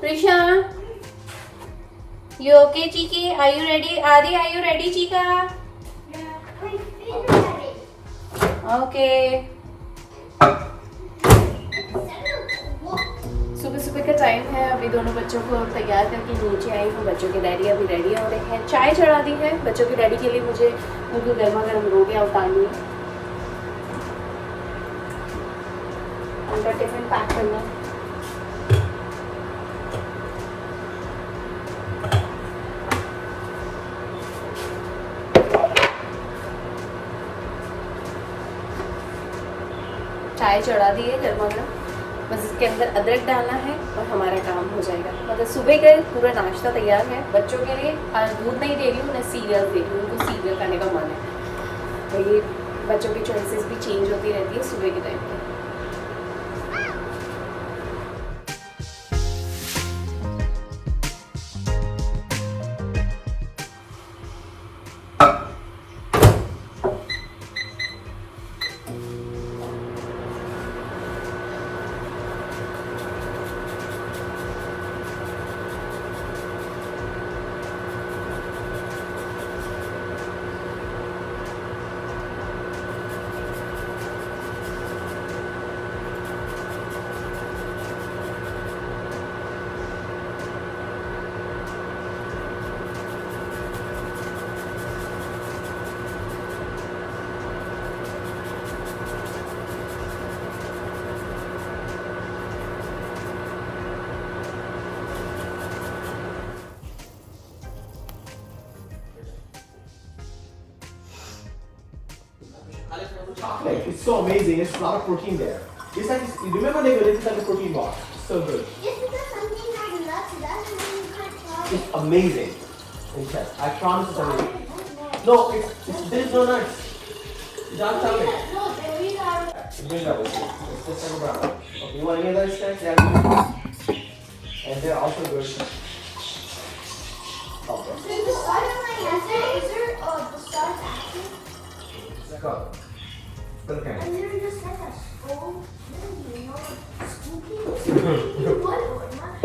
Prisha, you okay, Chiki? Are you ready? Adi, are you ready, Chika? Okay. सुबह सुबह का time है। अभी दोनों बच्चों को तैयार करके नीचे आई हूँ। बच्चों के डैडी अभी रेडी हो रहे हैं। चाय चढ़ा दी है बच्चों के डैडी के लिए। मुझे उनको गर्मा गर्म रोटियाँ उतारनी है, उनका टिफिन पैक करना है। चाय चढ़ा दी है गर्मा गर्म, बस इसके अंदर अदरक डालना है और हमारा काम हो जाएगा। मतलब सुबह का पूरा नाश्ता तैयार है। बच्चों के लिए आज दूध नहीं दे रही हूँ, मैं सीरियल दे रही हूँ। उनको सीरियल खाने का मन है। तो ये बच्चों की चॉइसेस भी चेंज होती रहती है सुबह के टाइम पे। Chocolate. It's so amazing. There's a lot of protein there. It's like, you remember they were it's like a protein bar. It's so good. Just because something has nuts, that's when you can't try It's amazing. I promise it's amazing. No, there's no nuts. It's not chocolate. No, they are. Bring that with you. It's just like a brown. Okay, you want any other snacks? Yeah. And they're also good. Okay. Is the start of my answer? Is there the start action? Go. Okay. And they're just like a school. You know, spooky. What?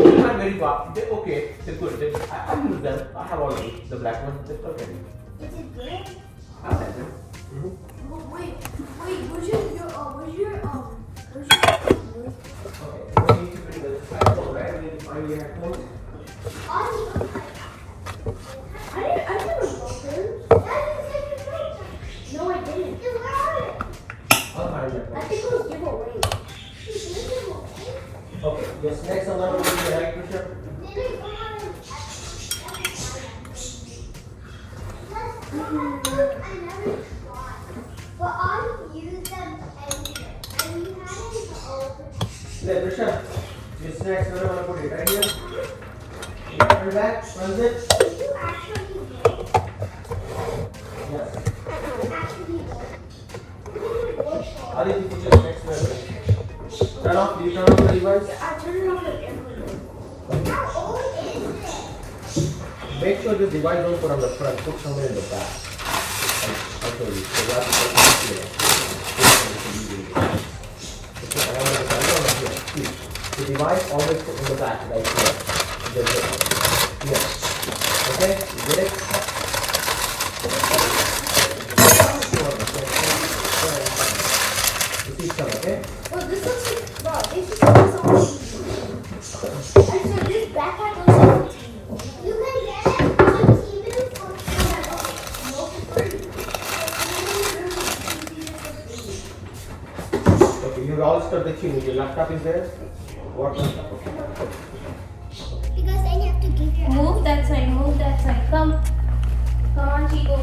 Not very far. They're okay. They're good. I use them. I have all of them. The black ones, they're okay. Is it good? I like them. Wait, where's your Okay, we need to bring the headphones, right? We need to find your headphones. I never bought them. No, I didn't. Then where are they? I'll find your I headphones. think it was giveaway. Okay, your snacks are not going to be right, Krisha? But I use them anyway. And we had it open. There, Krisha, your snacks, where do I want to put it? Right here? You turn back, runs it? Did you actually vote? Yes. Actually vote? How did you put your snacks where? Turn off, do you turn off the device? I turned it off at everyone. How old is it? Make sure the device don't put on the front, put somewhere in the back. I'll show you. So that's what you see. The device always put in the back, like here. Here. Okay? You get it? You see some, okay? Well, this looks like, wow, this is so easy. And so this backpack looks like a TV. You can get it on TV for free. Okay, you all start the tune. Your laptop is there? What laptop? Okay. Because then you have to give your Move that side, move that side. Come. Come on, Chico.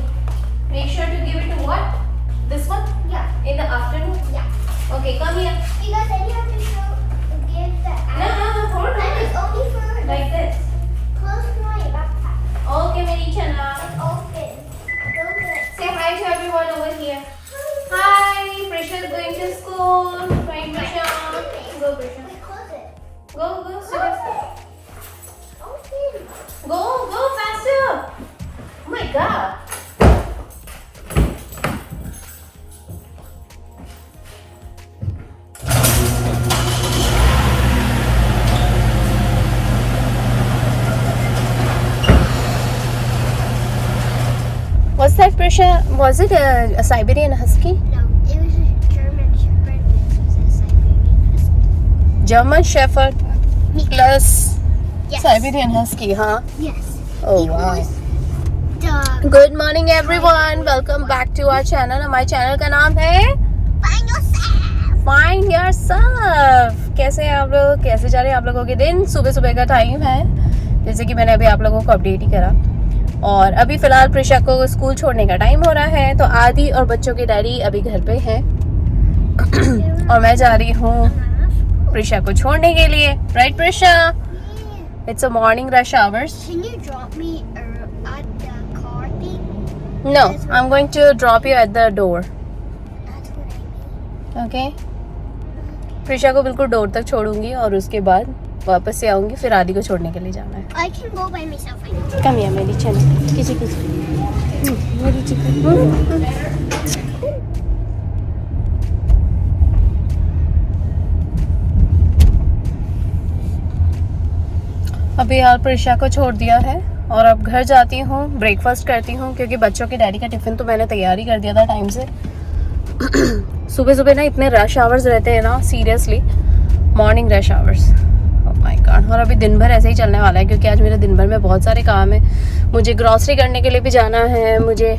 Make sure to give it to what? This one? Yeah. In the afternoon? Yeah. Okay, come here. Because then you have to give the Hold And on. it's only for Like this. close to my backpack. Okay, मेरी चना. It's open. Don't get Say hi to everyone over here. Hi, Prisha is going to school. Right, Prisha? Go, Prisha. Wait, close it. Go, sit. Open. Go, faster. Oh my God. was that, Prisha? Was it a Siberian Husky? No, it was a German Shepherd. This was a Siberian Husky. German Shepherd Mix. plus Yes. Siberian Husky, huh? Yes. Oh It wow. was the Good morning everyone. Welcome back to our channel. हमारे channel का नाम है Find Yourself. Find Yourself. कैसे हैं आप लोग? कैसे जा रहे हैं आप लोगों के दिन? सुबह सुबह का टाइम है, जैसे कि मैंने अभी आप लोगों को अपडेट ही करा। और अभी फिलहाल प्रिशा को स्कूल छोड़ने का टाइम हो रहा है, तो आदि और बच्चों के डैडी अभी घर पे हैं और मैं जा रही हूँ प्रिशा को छोड़ने के लिए। Right Prisha? It's a morning rush hours. Can you drop me at the car thing? No, I am going to drop you at the door. That's what I mean. Okay, Prisha को बिल्कुल डोर तक छोड़ूंगी और उसके बाद वापस से आऊंगी, फिर आदि को छोड़ने के लिए जाना है। I can go by myself. I know. कम है मेरी चन किसी मेरी चिकन। अभी यार प्रिशा को छोड़ दिया है और अब घर जाती हूँ, ब्रेकफास्ट करती हूँ, क्योंकि बच्चों के डैडी का टिफिन तो मैंने तैयार ही कर दिया था टाइम से। सुबह सुबह ना इतने रश आवर्स रहते हैं ना, seriously morning rush hours. Oh my God. और अभी दिन भर ऐसे ही चलने वाला है, क्योंकि आज मेरे दिन भर में बहुत सारे काम है। मुझे ग्रॉसरी करने के लिए भी जाना है, मुझे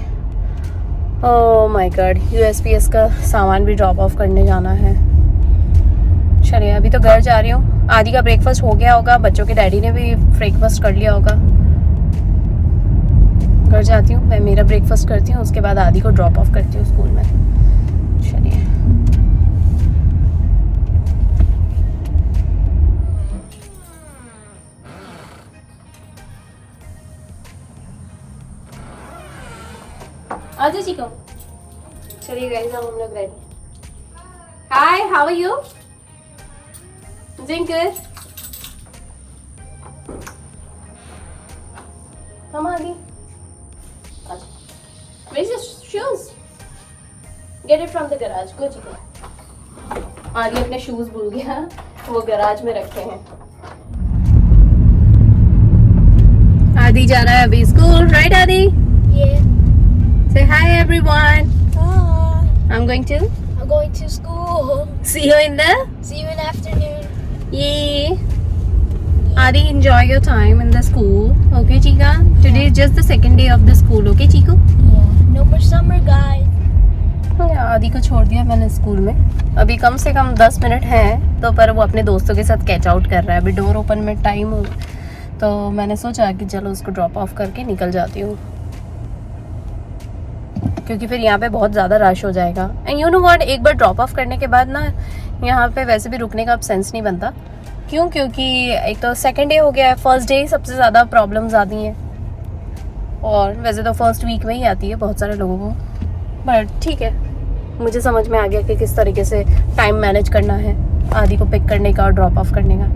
ओह माय गॉड USPS का सामान भी ड्रॉप ऑफ करने जाना है। चलिए अभी तो घर जा रही हूँ। आदि का ब्रेकफास्ट हो गया होगा, बच्चों के डैडी ने भी ब्रेकफास्ट कर लिया होगा। घर जाती हूँ, मैं मेरा ब्रेकफास्ट करती हूँ, उसके बाद आदि को ड्रॉप ऑफ करती हूँ स्कूल में। चलिए आजा जी को। चलिए गाइस, हम लोग ready. Hi, how are you? Doing good. हम आ गए। Where's your shoes? Get it from the garage. Go Chico. Aadi अपने शूज भूल गया, वो गराज में रखे हैं। आदि जा रहा है अभी स्कूल, राइट आदि? Yeah. Say hi everyone. I'm going to I'm going to school. see you in the See you in the afternoon. Yay! Adi, enjoy your time in the school. Okay, Chica? Today is just the second day of the school. Okay, Chico? Yeah. No more summer, guys. आदि को छोड़ दिया मैंने school में। अभी कम से कम 10 minute हैं, तो पर वो अपने दोस्तों के साथ कैच आउट कर रहा है। अभी डोर ओपन में टाइम हो, तो मैंने सोचा कि चलो उसको ड्रॉप ऑफ करके निकल जाती हूँ, क्योंकि फिर यहाँ पे बहुत ज़्यादा रश हो जाएगा। एंड यू नो व्हाट, एक बार ड्रॉप ऑफ करने के बाद ना यहाँ पे वैसे भी रुकने का अब सेंस नहीं बनता। क्यों? क्योंकि एक तो सेकंड डे हो गया है, फर्स्ट डे सबसे ज़्यादा प्रॉब्लम्स आती हैं, और वैसे तो फर्स्ट वीक में ही आती है बहुत सारे लोगों को। बट ठीक है, मुझे समझ में आ गया कि किस तरीके से टाइम मैनेज करना है आदि को पिक करने का और ड्रॉप ऑफ करने का।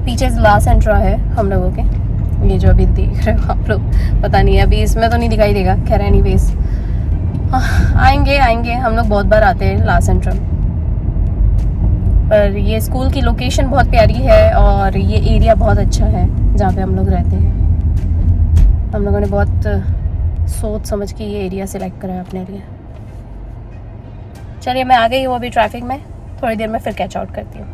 पीछे लास्ट सेंट्रा है हम लोगों के, ये जो अभी देख रहे हो आप लोग। पता नहीं अभी इसमें तो नहीं दिखाई देगा, खैर एनीवेज आएंगे हम लोग बहुत बार आते हैं लास्ट सेंट्रा। पर ये स्कूल की लोकेशन बहुत प्यारी है और ये एरिया बहुत अच्छा है जहाँ पे हम लोग रहते हैं। हम लोगों ने बहुत सोच समझ के ये एरिया सिलेक्ट करा है अपने लिए। चलिए मैं आ गई हूँ अभी ट्रैफिक में, थोड़ी देर में फिर कैच आउट करती हूँ।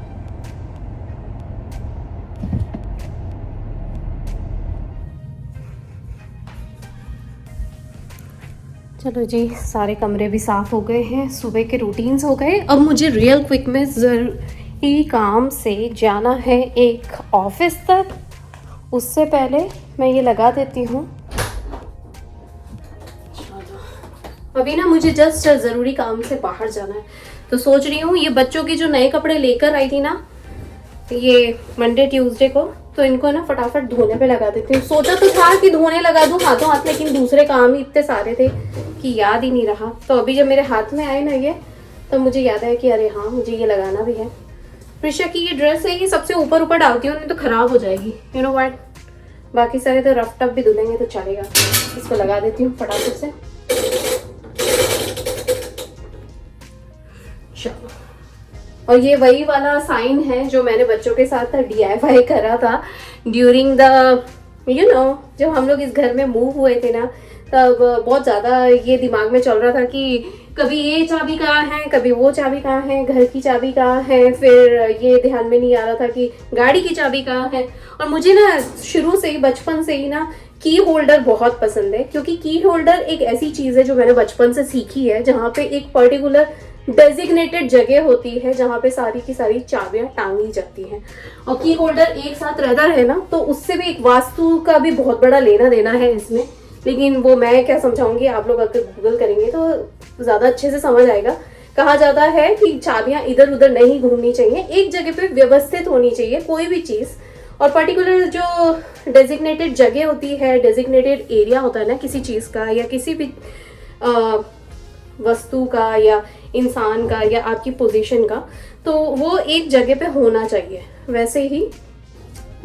चलो जी, सारे कमरे भी साफ़ हो गए हैं, सुबह के रूटीन्स हो गए। अब मुझे रियल क्विक में ज़रूरी काम से जाना है एक ऑफिस तक। उससे पहले मैं ये लगा देती हूँ। अभी ना मुझे जस्ट ज़रूरी काम से बाहर जाना है, तो सोच रही हूँ ये बच्चों के जो नए कपड़े लेकर आई थी ना, ये मंडे ट्यूसडे को, तो इनको ना फटाफट धोने पे लगा देती हूँ। सोचा तो था कि धोने लगा दूँ हाथों हाथ, लेकिन दूसरे काम ही इतने सारे थे कि याद ही नहीं रहा। तो अभी जब मेरे हाथ में आए ना ये, तो मुझे याद आया कि अरे हाँ, मुझे ये लगाना भी है। प्रिशा की ये ड्रेस है, ये सबसे ऊपर डालती हूँ, नहीं तो ख़राब हो जाएगी। यू नो व्हाट, बाकी सारे तो रफ टफ भी धुलेंगे तो चलेगा। इसको लगा देती हूँ फटाफट से। चलो, और ये वही वाला साइन है जो मैंने बच्चों के साथ DIY करा था ड्यूरिंग द जब हम लोग इस घर में मूव हुए थे ना, तब बहुत ज़्यादा ये दिमाग में चल रहा था कि कभी ये चाबी कहाँ है, कभी वो चाबी कहाँ है, घर की चाबी कहाँ है, फिर ये ध्यान में नहीं आ रहा था कि गाड़ी की चाबी कहाँ है। और मुझे ना शुरू से ही, बचपन से ही ना की होल्डर बहुत पसंद है, क्योंकि की होल्डर एक ऐसी चीज़ है जो मैंने बचपन से सीखी है, जहाँ पे एक पर्टिकुलर डेजिग्नेटेड जगह होती है जहाँ पे सारी की सारी चाबियां टांगी जाती हैं। और की होल्डर एक साथ रहता है ना, तो उससे भी एक वास्तु का भी बहुत बड़ा लेना देना है इसमें। लेकिन वो मैं क्या समझाऊंगी, आप लोग अगर गूगल करेंगे तो ज़्यादा अच्छे से समझ आएगा। कहा जाता है कि चाबियां इधर उधर नहीं घूमनी चाहिए, एक जगह पे व्यवस्थित होनी चाहिए कोई भी चीज़। और पर्टिकुलर जो डेजिग्नेटेड जगह होती है, डेजिग्नेटेड एरिया होता है ना किसी चीज़ का, या किसी भी वस्तु का या इंसान का या आपकी पोजीशन का, तो वो एक जगह पे होना चाहिए। वैसे ही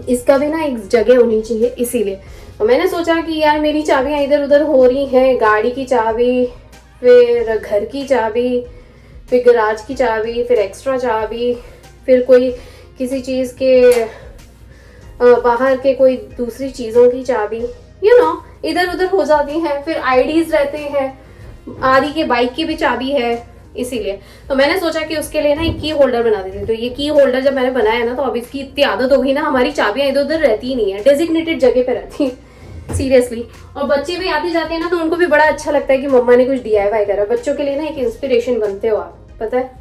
इसका भी ना एक जगह होनी चाहिए। इसीलिए तो मैंने सोचा कि यार मेरी चाबियां इधर उधर हो रही हैं, गाड़ी की चाबी, फिर घर की चाबी, फिर गैराज की चाबी, फिर एक्स्ट्रा चाबी, फिर कोई किसी चीज़ के बाहर के कोई दूसरी चीज़ों की चाबी, इधर उधर हो जाती हैं। फिर आईडीज रहते हैं, आदि के बाइक की भी चाबी है। इसीलिए तो मैंने सोचा कि उसके लिए ना एक की होल्डर बना देती हूँ। तो ये की होल्डर जब मैंने बनाया ना, तो अब इसकी इतनी आदत हो गई ना, हमारी चाबियां इधर उधर रहती ही नहीं है, डेजिग्नेटेड जगह पे रहती है सीरियसली। और बच्चे भी आते जाते हैं ना, तो उनको भी बड़ा अच्छा लगता है कि मम्मा ने कुछ DIY करा। बच्चों के लिए ना एक इंस्पिरेशन बनते हो आप, पता है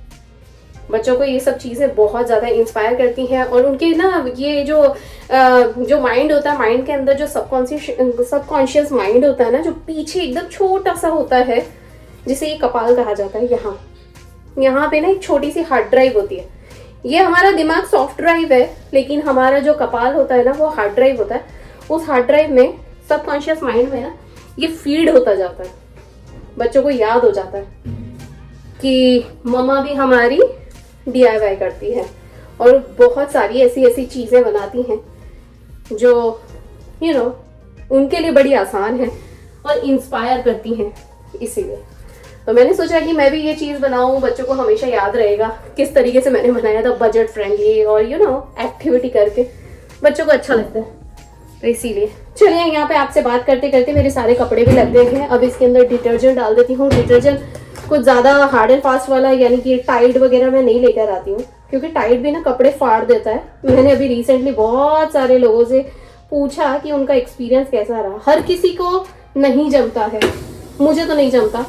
बच्चों को ये सब चीज़ें बहुत ज़्यादा इंस्पायर करती हैं। और उनके ना ये जो माइंड होता है, माइंड के अंदर जो सबकॉन्शियस माइंड होता है ना, जो पीछे एकदम छोटा सा होता है, जिसे ये कपाल कहा जाता है, यहाँ पे ना एक छोटी सी हार्ड ड्राइव होती है। ये हमारा दिमाग सॉफ्ट ड्राइव है, लेकिन हमारा जो कपाल होता है ना, वो हार्ड ड्राइव होता है। उस हार्ड ड्राइव में सबकॉन्शियस माइंड में ना ये फीड होता जाता है। बच्चों को याद हो जाता है कि मम्मा भी हमारी DIY करती है, और बहुत सारी ऐसी चीज़ें बनाती हैं जो उनके लिए बड़ी आसान है और इंस्पायर करती हैं। इसीलिए तो मैंने सोचा कि मैं भी ये चीज़ बनाऊं, बच्चों को हमेशा याद रहेगा किस तरीके से मैंने बनाया था, बजट फ्रेंडली और एक्टिविटी करके बच्चों को अच्छा लगता है। तो इसीलिए चलिए, यहाँ पे आपसे बात करते करते मेरे सारे कपड़े भी लग गए हैं। अब इसके अंदर डिटर्जेंट डाल देती हूँ। डिटर्जेंट कुछ ज़्यादा हार्ड एंड फास्ट वाला, यानी कि टाइड वगैरह मैं नहीं लेकर आती हूँ, क्योंकि टाइड भी ना कपड़े फाड़ देता है। मैंने अभी रिसेंटली बहुत सारे लोगों से पूछा कि उनका एक्सपीरियंस कैसा रहा। हर किसी को नहीं जमता है, मुझे तो नहीं जमता।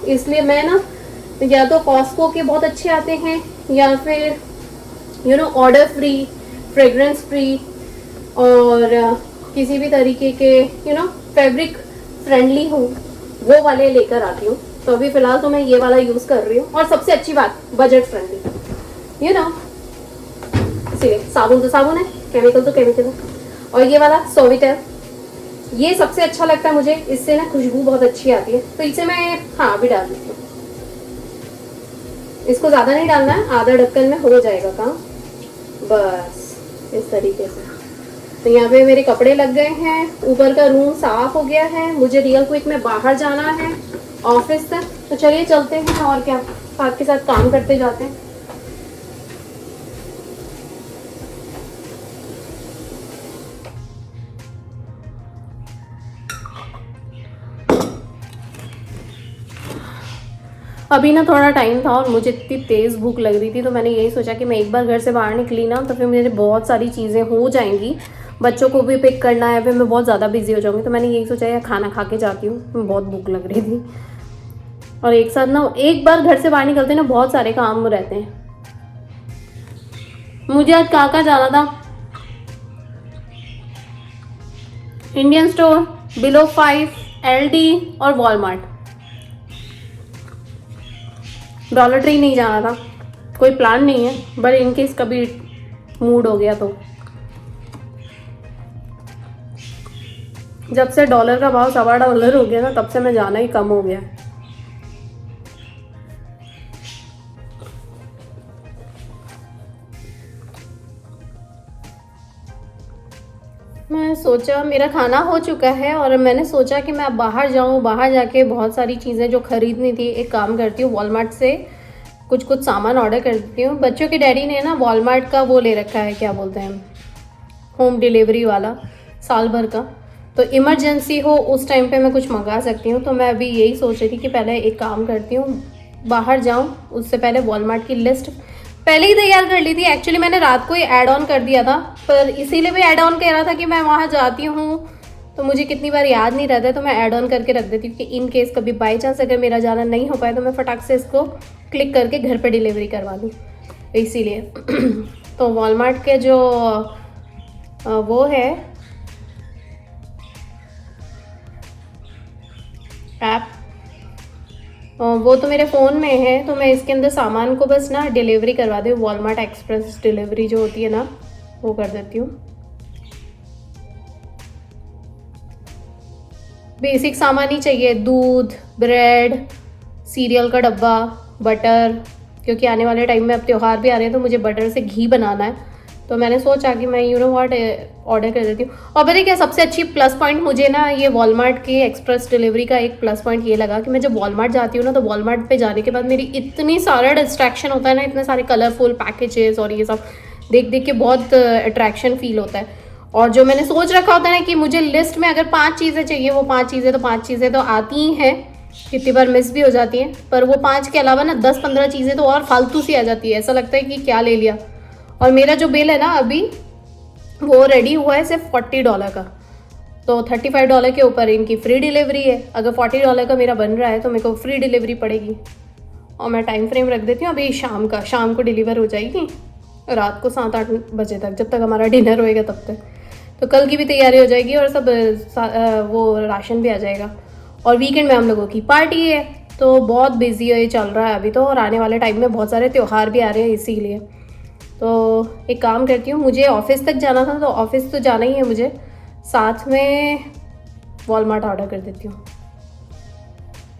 इसलिए मैं ना या तो कॉस्को के बहुत अच्छे आते हैं, या फिर ऑर्डर फ्री, फ्रेग्रेंस फ्री, और किसी भी तरीके के फैब्रिक फ्रेंडली हो, वो वाले लेकर आती हूँ। तो अभी फिलहाल तो मैं ये वाला यूज़ कर रही हूँ। और सबसे अच्छी बात, बजट फ्रेंडली, इसलिए साबुन तो साबुन है, केमिकल तो केमिकल है। और ये वाला सोविटर, ये सबसे अच्छा लगता है मुझे, इससे ना खुशबू बहुत अच्छी आती है। तो इसे मैं अभी डाल देती हूँ। इसको ज़्यादा नहीं डालना है, आधा ढक्कन में हो जाएगा काम, बस इस तरीके से। तो यहाँ पे मेरे कपड़े लग गए हैं, ऊपर का रूम साफ हो गया है। मुझे रियल क्विक में बाहर जाना है ऑफिस तक, तो चलिए चलते हैं और क्या, साथ के साथ काम करते जाते हैं। अभी ना थोड़ा टाइम था और मुझे इतनी तेज़ भूख लग रही थी, तो मैंने यही सोचा कि मैं एक बार घर से बाहर निकली ना, तो फिर मेरे बहुत सारी चीज़ें हो जाएंगी, बच्चों को भी पिक करना है, फिर मैं बहुत ज़्यादा बिजी हो जाऊंगी। तो मैंने यही सोचा यार खाना खा के जाती हूँ, बहुत भूख लग रही थी। और एक साथ ना एक बार घर से बाहर निकलते ना बहुत सारे काम रहते हैं। मुझे आज कहाँ जाना था, इंडियन स्टोर, बिलो 5, LD और वॉलमार्ट। डॉलर ट्री नहीं जाना था, कोई प्लान नहीं है, बट इनकेस कभी मूड हो गया तो। जब से डॉलर का भाव $1.25 हो गया ना, तब से मैं जाना ही कम हो गया। मैं सोचा मेरा खाना हो चुका है और मैंने सोचा कि मैं अब बाहर जाऊँ, बाहर जाके बहुत सारी चीज़ें जो ख़रीदनी थी, एक काम करती हूँ वॉलमार्ट से कुछ सामान ऑर्डर कर देती हूँ। बच्चों के डैडी ने ना वॉलमार्ट का वो ले रखा है, क्या बोलते हैं, होम डिलीवरी वाला, साल भर का। तो इमरजेंसी हो उस टाइम पे मैं कुछ मंगा सकती हूँ। तो मैं अभी यही सोच रही थी कि पहले एक काम करती हूँ, बाहर जाऊँ उससे पहले वॉलमार्ट की लिस्ट पहले ही तैयार कर ली थी। एक्चुअली मैंने रात को ही ऐड ऑन कर दिया था, पर इसीलिए भी ऐड ऑन कह रहा था कि मैं वहाँ जाती हूँ तो मुझे कितनी बार याद नहीं रहता है, तो मैं ऐड ऑन करके रख देती हूँ कि इन केस कभी बाई चांस अगर मेरा जाना नहीं हो पाए तो मैं फटाक से इसको क्लिक करके घर पे डिलीवरी करवा दूँ, इसीलिए। तो वॉलमार्ट के जो वो है ऐप, वो तो मेरे फ़ोन में है, तो मैं इसके अंदर सामान को बस ना डिलीवरी करवा दूँ। वॉलमार्ट एक्सप्रेस डिलीवरी जो होती है ना, वो कर देती हूँ। बेसिक सामान ही चाहिए, दूध, ब्रेड, सीरियल का डब्बा, बटर, क्योंकि आने वाले टाइम में अब त्यौहार भी आ रहे हैं तो मुझे बटर से घी बनाना है। तो मैंने सोचा कि मैं व्हाट ऑर्डर कर देती हूँ। और पता है क्या सबसे अच्छी प्लस पॉइंट मुझे ना ये वॉलमार्ट की एक्सप्रेस डिलीवरी का एक प्लस पॉइंट ये लगा कि मैं जब वॉलमार्ट जाती हूँ ना, तो वॉलमार्ट पे जाने के बाद मेरी इतनी सारा डिस्ट्रैक्शन होता है ना, इतने सारे कलरफुल पैकेजेस और ये सब देख देख के बहुत अट्रैक्शन फील होता है। और जो मैंने सोच रखा होता है ना कि मुझे लिस्ट में अगर 5 चीज़ें चाहिए, वो 5 चीज़ें तो आती ही हैं, कितनी बार मिस भी हो जाती हैं, पर वो 5 के अलावा ना 10-15 चीज़ें तो और फालतू सी आ जाती है। ऐसा लगता है कि क्या ले लिया। और मेरा जो बिल है ना अभी वो रेडी हुआ है सिर्फ $40 का, तो $35 के ऊपर इनकी फ्री डिलीवरी है। अगर $40 का मेरा बन रहा है तो मेरे को फ्री डिलीवरी पड़ेगी। और मैं टाइम फ्रेम रख देती हूँ अभी शाम को डिलीवर हो जाएगी, रात को 7-8 बजे तक, जब तक हमारा डिनर होएगा तब तक। तो कल की भी तैयारी हो जाएगी और सब वो राशन भी आ जाएगा। और वीकेंड में हम लोगों की पार्टी है, तो बहुत बिजी है चल रहा है अभी तो। और आने वाले टाइम में बहुत सारे त्यौहार भी आ रहे हैं, इसीलिए तो एक काम करती हूँ, मुझे ऑफिस तक जाना था तो ऑफिस तो जाना ही है मुझे, साथ में वॉलमार्ट ऑर्डर कर देती हूँ।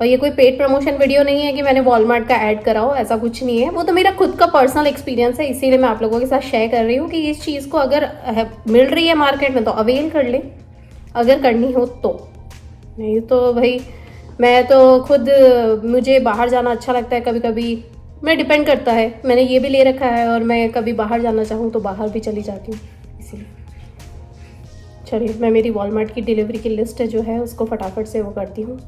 और ये कोई पेड प्रमोशन वीडियो नहीं है कि मैंने वॉलमार्ट का ऐड करा हो, ऐसा कुछ नहीं है। वो तो मेरा खुद का पर्सनल एक्सपीरियंस है, इसीलिए मैं आप लोगों के साथ शेयर कर रही हूँ कि इस चीज़ को अगर मिल रही है मार्केट में तो अवेल कर ले, अगर करनी हो तो। नहीं तो भाई मैं तो खुद, मुझे बाहर जाना अच्छा लगता है कभी कभी, मैं डिपेंड करता है। मैंने ये भी ले रखा है और मैं कभी बाहर जाना चाहूँ तो बाहर भी चली जाती हूँ, इसीलिए। चलिए मैं मेरी वॉलमार्ट की डिलीवरी की लिस्ट जो है उसको फटाफट से वो करती हूँ।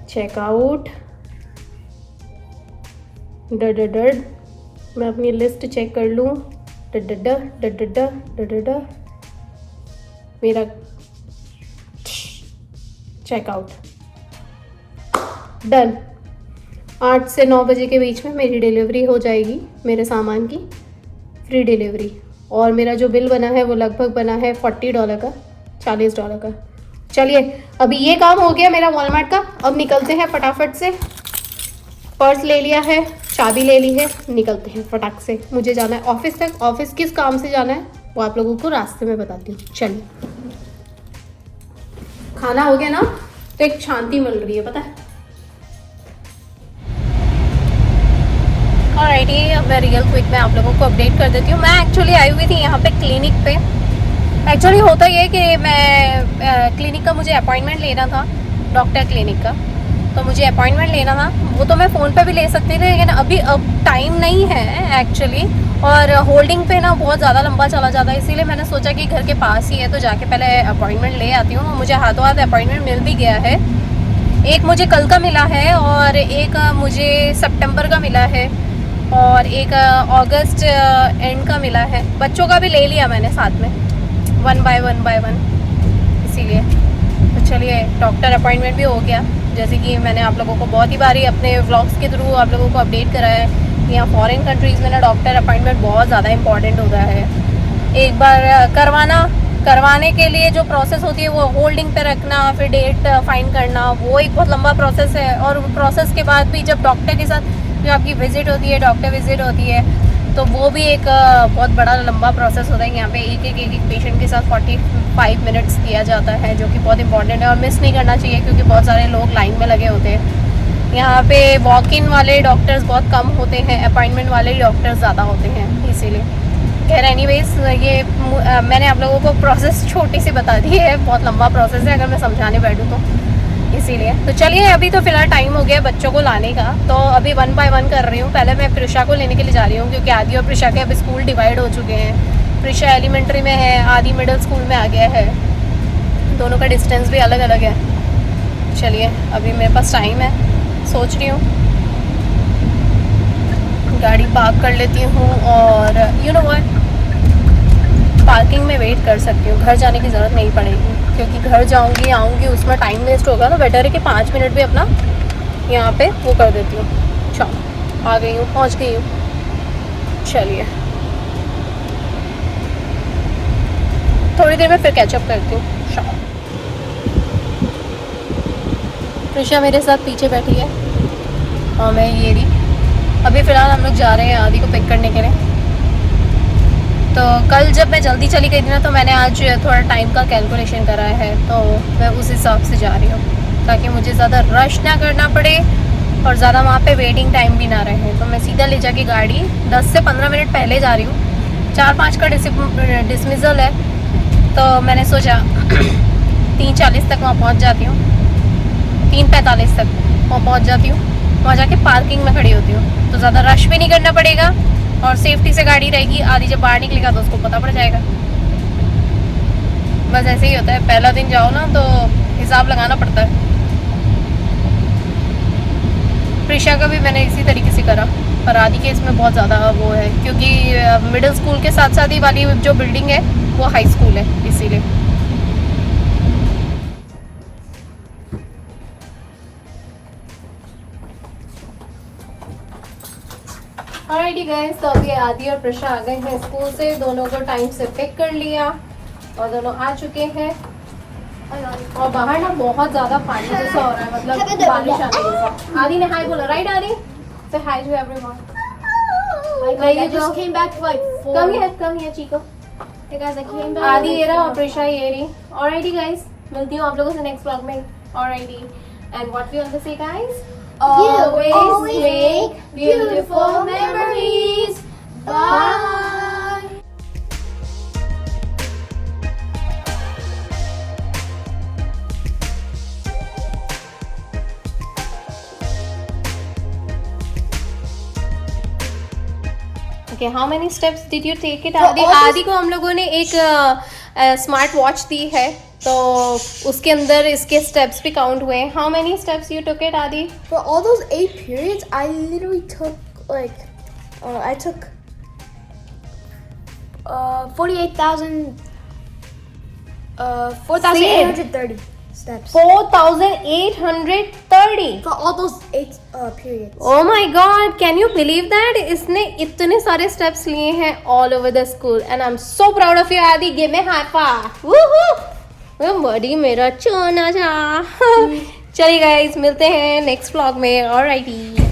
चेकआउट डड मैं अपनी लिस्ट चेक कर लूँ। मेरा चेकआउट डन। 8 से 9 बजे के बीच में मेरी डिलीवरी हो जाएगी, मेरे सामान की फ्री डिलीवरी। और मेरा जो बिल बना है वो लगभग बना है $40 का, $40 का। चलिए अभी ये काम हो गया मेरा वॉलमार्ट का। अब निकलते हैं फटाफट से। पर्स ले लिया है, चाबी ले ली है, निकलते हैं फटाक से। मुझे जाना है ऑफिस तक। ऑफिस किस काम से जाना है वो आप लोगों को रास्ते में बताती हूँ। चलिए खाना हो गया ना, तो एक शांति मिल रही है, पता है। ऑलराइटी, अब मैं रियल क्विक में आप लोगों को अपडेट कर देती हूँ। मैं एक्चुअली आई हुई थी यहाँ पे क्लिनिक पे। एक्चुअली होता ये कि मैं क्लिनिक का मुझे अपॉइंटमेंट लेना था, डॉक्टर क्लिनिक का, तो मुझे अपॉइंटमेंट लेना था। वो तो मैं फ़ोन पे भी ले सकती थी, लेकिन अभी अब टाइम नहीं है एक्चुअली, और होल्डिंग पे ना बहुत ज़्यादा लंबा चला जाता है। इसीलिए मैंने सोचा कि घर के पास ही है तो जाके पहले अपॉइंटमेंट ले आती हूँ। मुझे हाथों हाथ अपॉइंटमेंट मिल भी गया है। एक मुझे कल का मिला है और एक मुझे सितंबर का मिला है और एक अगस्त एंड का मिला है। बच्चों का भी ले लिया मैंने साथ में, 1 बाय 1 इसीलिए। तो चलिए डॉक्टर अपॉइंटमेंट भी हो गया। जैसे कि मैंने आप लोगों को बहुत ही बारी अपने व्लॉग्स के थ्रू आप लोगों को अपडेट करा है, यहाँ फॉरेन कंट्रीज़ में ना डॉक्टर अपॉइंटमेंट बहुत ज़्यादा इंपॉर्टेंट होता है। एक बार करवाने के लिए जो प्रोसेस होती है वो होल्डिंग पे रखना, फिर डेट फाइंड करना, वो एक बहुत लंबा प्रोसेस है। और प्रोसेस के बाद भी जब डॉक्टर के साथ जो आपकी विज़िट होती है, डॉक्टर विज़िट होती है, तो वो भी एक बहुत बड़ा लंबा प्रोसेस होता है। यहाँ पे एक पेशेंट के साथ 45 मिनट्स दिया जाता है, जो कि बहुत इंपॉर्टेंट है और मिस नहीं करना चाहिए, क्योंकि बहुत सारे लोग लाइन में लगे होते हैं। यहाँ पे वॉक इन वाले डॉक्टर्स बहुत कम होते हैं, अपॉइंटमेंट वाले डॉक्टर्स ज़्यादा होते हैं, इसीलिए। खैर एनीवेज, ये मैंने आप लोगों को प्रोसेस छोटी सी बता दी है, बहुत लंबा प्रोसेस है अगर मैं समझाने बैठूँ तो, इसीलिए। तो चलिए अभी तो फ़िलहाल टाइम हो गया बच्चों को लाने का, तो अभी 1 बाय 1 कर रही हूँ। पहले मैं प्रिशा को लेने के लिए जा रही हूँ, क्योंकि आदि और प्रिशा के अब स्कूल डिवाइड हो चुके हैं। प्रिशा एलिमेंट्री में है, आदि मिडिल स्कूल में आ गया है। दोनों का डिस्टेंस भी अलग अलग है। चलिए अभी मेरे पास टाइम है, सोच रही हूँ गाड़ी पार्क कर लेती हूँ और यू नो व्हाट, पार्किंग में वेट कर सकती हूँ, घर जाने की ज़रूरत नहीं पड़ेगी क्योंकि घर जाऊँगी आऊँगी उसमें टाइम वेस्ट होगा, तो बेटर है कि 5 मिनट भी अपना यहाँ पे वो कर देती हूँ। चलो आ गई हूँ, पहुँच गई हूँ। चलिए थोड़ी देर में फिर कैचअप करती हूँ। प्रिशा मेरे साथ पीछे बैठी है और मैं ये रही। अभी फ़िलहाल हम लोग जा रहे हैं आदि को पिक करने के लिए। तो कल जब मैं जल्दी चली गई थी ना, तो मैंने आज थोड़ा टाइम का कैलकुलेशन करा है, तो मैं उस हिसाब से जा रही हूँ ताकि मुझे ज़्यादा रश ना करना पड़े और ज़्यादा वहाँ पे वेटिंग टाइम भी ना रहे। तो मैं सीधा ले जाके गाड़ी 10 से 15 मिनट पहले जा रही हूँ। 4-5 का डिसमिसल है, तो मैंने सोचा 3:40 तक वहाँ पहुँच जाती हूँ, 3:45 तक वहाँ पहुँच जाती हूँ। वहाँ जाके पार्किंग में खड़ी होती हूँ तो ज़्यादा रश भी नहीं करना पड़ेगा और सेफ्टी से गाड़ी रहेगी। आदि जब बाहर निकलेगा तो उसको पता पड़ जाएगा। बस ऐसे ही होता है, पहला दिन जाओ ना तो हिसाब लगाना पड़ता है। प्रिशा का भी मैंने इसी तरीके से करा, पर आदि के इसमें बहुत ज़्यादा वो है क्योंकि मिडिल स्कूल के साथ साथ ही वाली जो बिल्डिंग है वो हाई स्कूल है, इसीलिए। ऑलराइटी गाइस, तो अभी आदि और प्रिशा आ गए हैं स्कूल से, दोनों को टाइम से पिक कर लिया और दोनों आ चुके हैं। और बाहर ना बहुत ज्यादा पानी जैसा हो रहा है, मतलब बारिश आने जैसा। आदि ने हाय बोला, राइट आदि? Say hi to everyone. I just came back like 4. Come here Chico। Hey guys, I came back. आदि ये रहा और प्रिशा ये रही। ऑलराइटी गाइस, मिलती हूँ आप लोगों से नेक्स्ट व्लॉग में। Alrighty, and what we want to say guys, always make beautiful memories. Bye. Okay, how many steps did you take it? आदि को हम लोगों ने एक स्मार्ट वॉच दी है, तो उसके अंदर इसके स्टेप्स भी काउंट हुए हैं। How many steps you took it, आदि? For all those 8 periods, I literally took like I took 4,830 steps. 4,830 For all those 8 periods. Oh my God, can you believe that? इसने इतने सारे steps लिए हैं all over the school and I'm so proud of you, आदि. Give me high five. Woohoo! बड़ी मेरा चोना जा। चलिए गाइस, मिलते हैं नेक्स्ट व्लॉग में। ऑलराइटी।